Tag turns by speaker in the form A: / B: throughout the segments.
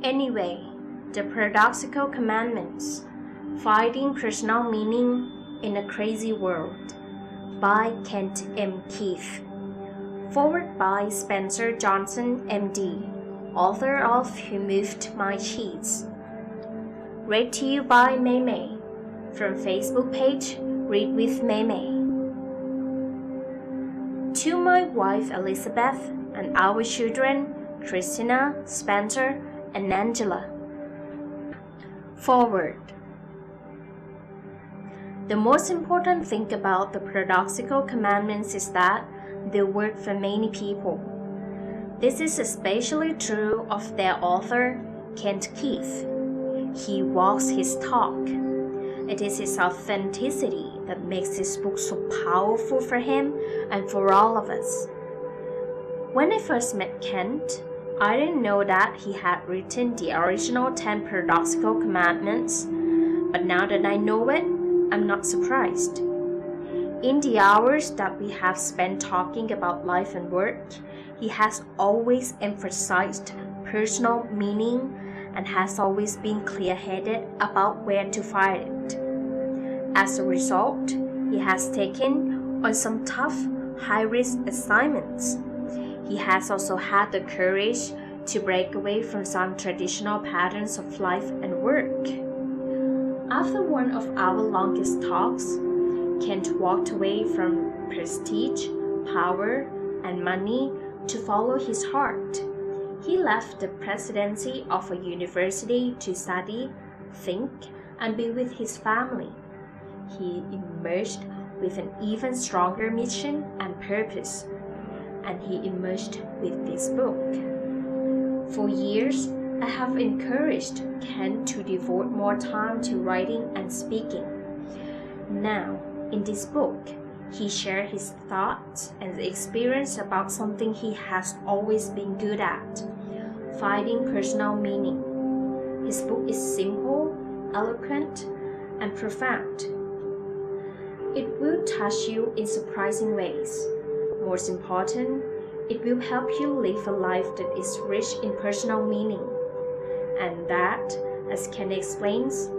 A: Anyway, the Paradoxical Commandments, Finding Personal Meaning in a Crazy World by Kent M. Keith. Forward by Spencer Johnson, M.D., author of Who Moved My Cheese. Read to you by Mei Mei, from Facebook page Read with Mei Mei. To my wife Elizabeth and our children, Christina, Spencer, and Angela. Forward. The most important thing about the Paradoxical Commandments is that they work for many people. This is especially true of their author, Kent Keith. He walks his talk. It is his authenticity that makes this book so powerful for him and for all of us. When I first met Kent, I didn't know that he had written the original 10 Paradoxical Commandments, but now that I know it, I'm not surprised. In the hours that we have spent talking about life and work, he has always emphasized personal meaning and has always been clear-headed about where to find it. As a result, he has taken on some tough, high-risk assignments. He has also had the courage to break away from some traditional patterns of life and work. After one of our longest talks, Kent walked away from prestige, power, and money to follow his heart. He left the presidency of a university to study, think, and be with his family. He emerged with an even stronger mission and purpose, and he emerged with this book. For years, I have encouraged Ken to devote more time to writing and speaking. Now, in this book, he shares his thoughts and experience about something he has always been good at, finding personal meaning. His book is simple, eloquent, and profound. It will touch you in surprising ways. Most important, it will help you live a life that is rich in personal meaning. And that, as Ken explains,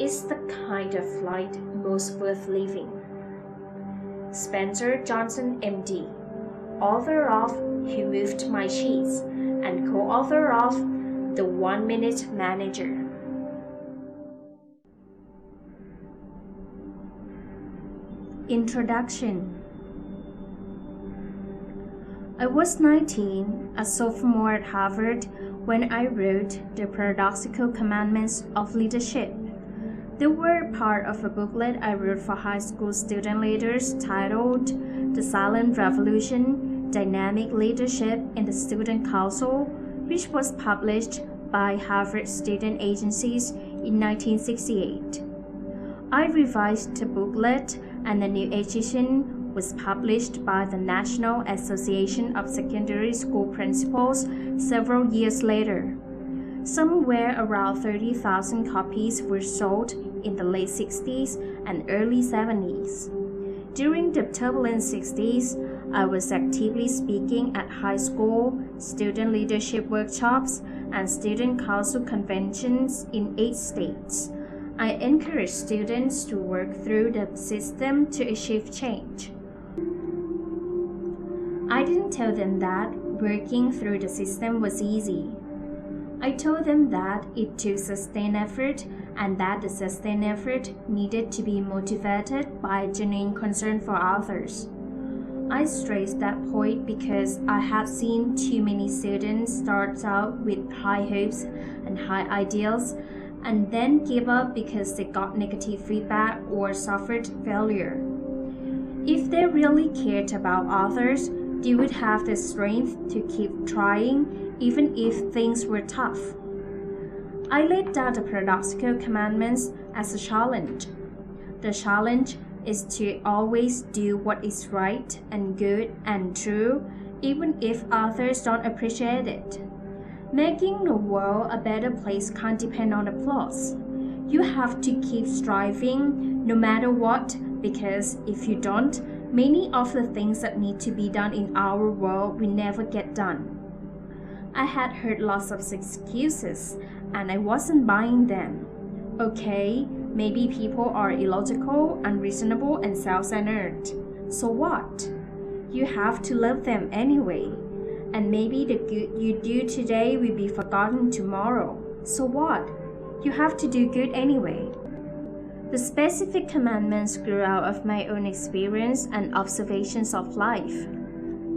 A: is the kind of life most worth living. Spencer Johnson, M.D., author of Who Moved My Cheese and co-author of The 1 Minute Manager. Introduction. I was 19, a sophomore at Harvard, when I wrote The Paradoxical Commandments of Leadership. They were part of a booklet I wrote for high school student leaders titled The Silent Revolution, Dynamic Leadership in the Student Council, which was published by Harvard Student Agencies in 1968. I revised the booklet, and the new edition was published by the National Association of Secondary School Principals several years later. Somewhere around 30,000 copies were sold in the late 60s and early 70s. During the turbulent 60s, I was actively speaking at high school, student leadership workshops, and student council conventions in 8 states. I encouraged students to work through the system to achieve change. I didn't tell them that working through the system was easy. I told them that it took sustained effort and that the sustained effort needed to be motivated by genuine concern for others. I stressed that point because I had seen too many students start out with high hopes and high ideals and then give up because they got negative feedback or suffered failure. If they really cared about others, they would have the strength to keep trying even if things were tough. I laid down the Paradoxical Commandments as a challenge. The challenge is to always do what is right and good and true, even if others don't appreciate it. Making the world a better place can't depend on applause. You have to keep striving no matter what, because if you don't, many of the things that need to be done in our world will never get done. I had heard lots of excuses, and I wasn't buying them. Okay, maybe people are illogical, unreasonable, and self-centered. So what? You have to love them anyway. And maybe the good you do today will be forgotten tomorrow. So what? You have to do good anyway. The specific commandments grew out of my own experience and observations of life.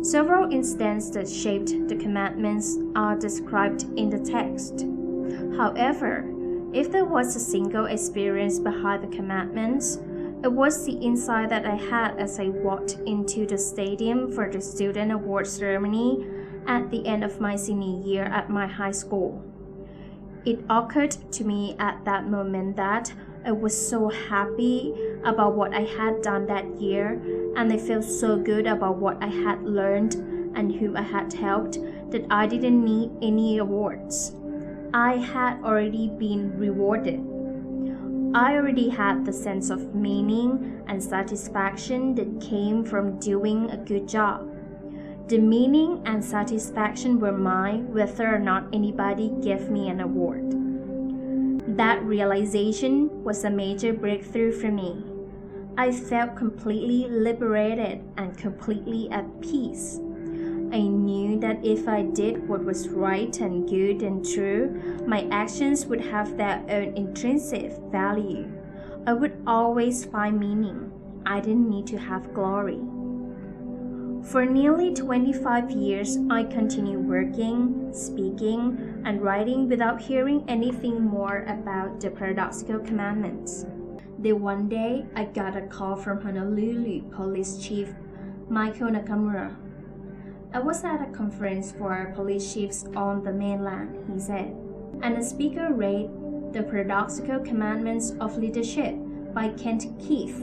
A: Several instances that shaped the commandments are described in the text. However, if there was a single experience behind the commandments, it was the insight that I had as I walked into the stadium for the student award ceremony at the end of my senior year at my high school. It occurred to me at that moment that I was so happy about what I had done that year, and I felt so good about what I had learned and whom I had helped that I didn't need any awards. I had already been rewarded. I already had the sense of meaning and satisfaction that came from doing a good job. The meaning and satisfaction were mine whether or not anybody gave me an award. That realization was a major breakthrough for me. I felt completely liberated and completely at peace. I knew that if I did what was right and good and true, my actions would have their own intrinsic value. I would always find meaning. I didn't need to have glory. For nearly 25 years, I continued working, speaking, and writing without hearing anything more about the Paradoxical Commandments. Then one day, I got a call from Honolulu Police Chief Michael Nakamura. I was at a conference for police chiefs on the mainland, he said, and the speaker read The Paradoxical Commandments of Leadership by Kent Keith.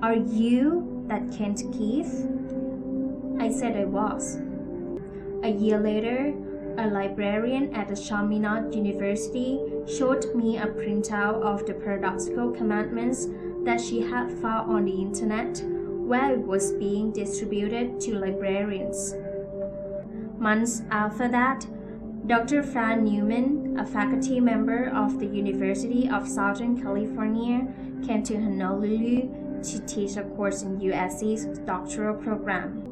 A: Are you that Kent Keith? I said I was. A year later, a librarian at the Chaminade University showed me a printout of the Paradoxical Commandments that she had found on the internet, where it was being distributed to librarians. Months after that, Dr. Fran Newman, a faculty member of the University of Southern California, came to Honolulu to teach a course in USC's doctoral program.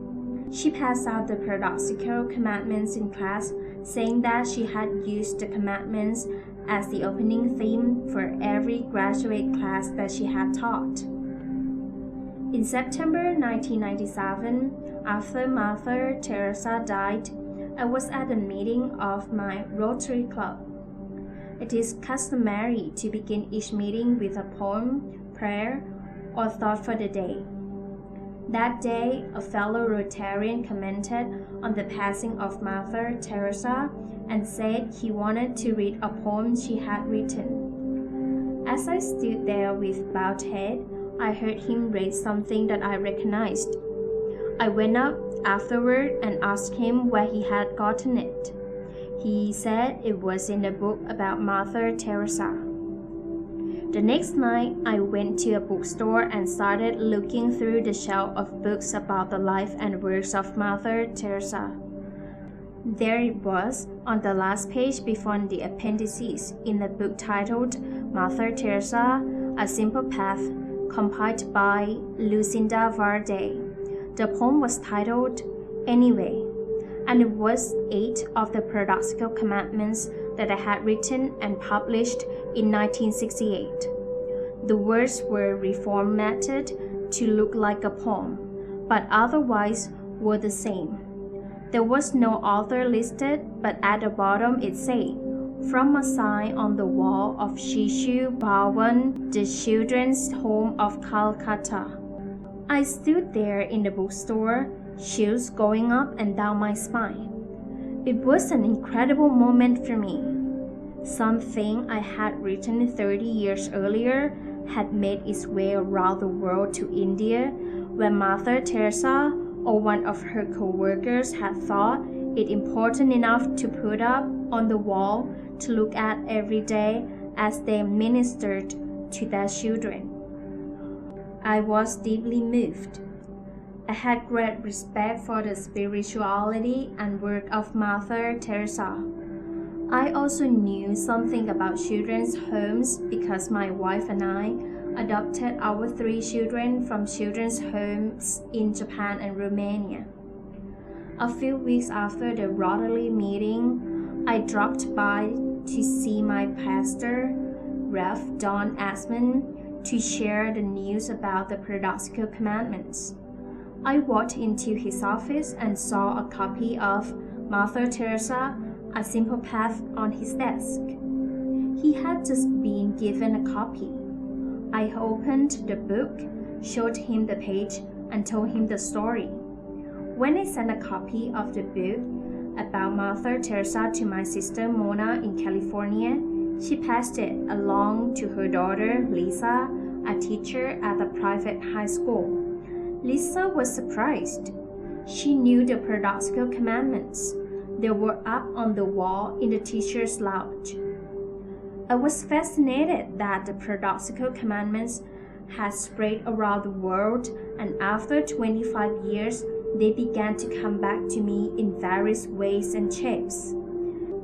A: She passed out the Paradoxical Commandments in class, saying that she had used the commandments as the opening theme for every graduate class that she had taught. In September 1997, after Mother Teresa died, I was at a meeting of my Rotary Club. It is customary to begin each meeting with a poem, prayer, or thought for the day. That day, a fellow Rotarian commented on the passing of Mother Teresa and said he wanted to read a poem she had written. As I stood there with bowed head, I heard him read something that I recognized. I went up afterward and asked him where he had gotten it. He said it was in a book about Mother Teresa. The next night, I went to a bookstore and started looking through the shelf of books about the life and works of Mother Teresa. There it was, on the last page before the appendices, in a book titled Mother Teresa, A Simple Path, compiled by Lucinda Varday. The poem was titled Anyway, and it was 8 of the Paradoxical Commandments that I had written and published in 1968. The words were reformatted to look like a poem, but otherwise were the same. There was no author listed, but at the bottom it said, "From a sign on the wall of Shishu Bhawan, the Children's Home of Calcutta." I stood there in the bookstore, chills going up and down my spine. It was an incredible moment for me. Something I had written 30 years earlier had made its way around the world to India, where Mother Teresa or one of her co-workers had thought it important enough to put up on the wall to look at every day as they ministered to their children. I was deeply moved. I had great respect for the spirituality and work of Mother Teresa. I also knew something about children's homes because my wife and I adopted our 3 children from children's homes in Japan and Romania. A few weeks after the Rotary meeting, I dropped by to see my pastor, Rev. Don Asman, to share the news about the Paradoxical Commandments. I walked into his office and saw a copy of Mother Teresa, A Simple Path on his desk. He had just been given a copy. I opened the book, showed him the page, and told him the story. When I sent a copy of the book about Mother Teresa to my sister Mona in California, she passed it along to her daughter Lisa, a teacher at a private high school. Lisa was surprised. She knew the Paradoxical Commandments. They were up on the wall in the teacher's lounge. I was fascinated that the Paradoxical Commandments had spread around the world, and after 25 years, they began to come back to me in various ways and shapes.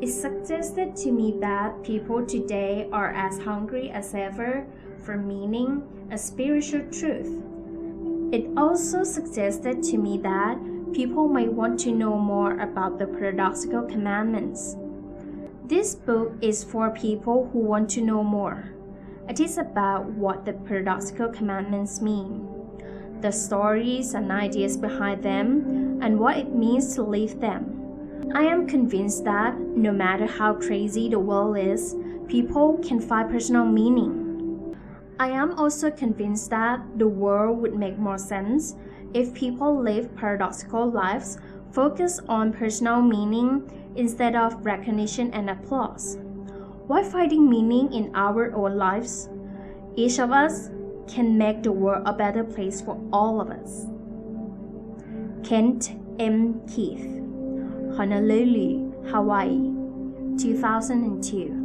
A: It suggested to me that people today are as hungry as ever for meaning and spiritual truth. It also suggested to me that people might want to know more about the Paradoxical Commandments. This book is for people who want to know more. It is about what the Paradoxical Commandments mean, the stories and ideas behind them, and what it means to live them. I am convinced that no matter how crazy the world is, people can find personal meaning. I am also convinced that the world would make more sense if people live paradoxical lives focused on personal meaning instead of recognition and applause. While finding meaning in our own lives, each of us can make the world a better place for all of us. Kent M. Keith, Honolulu, Hawaii, 2002.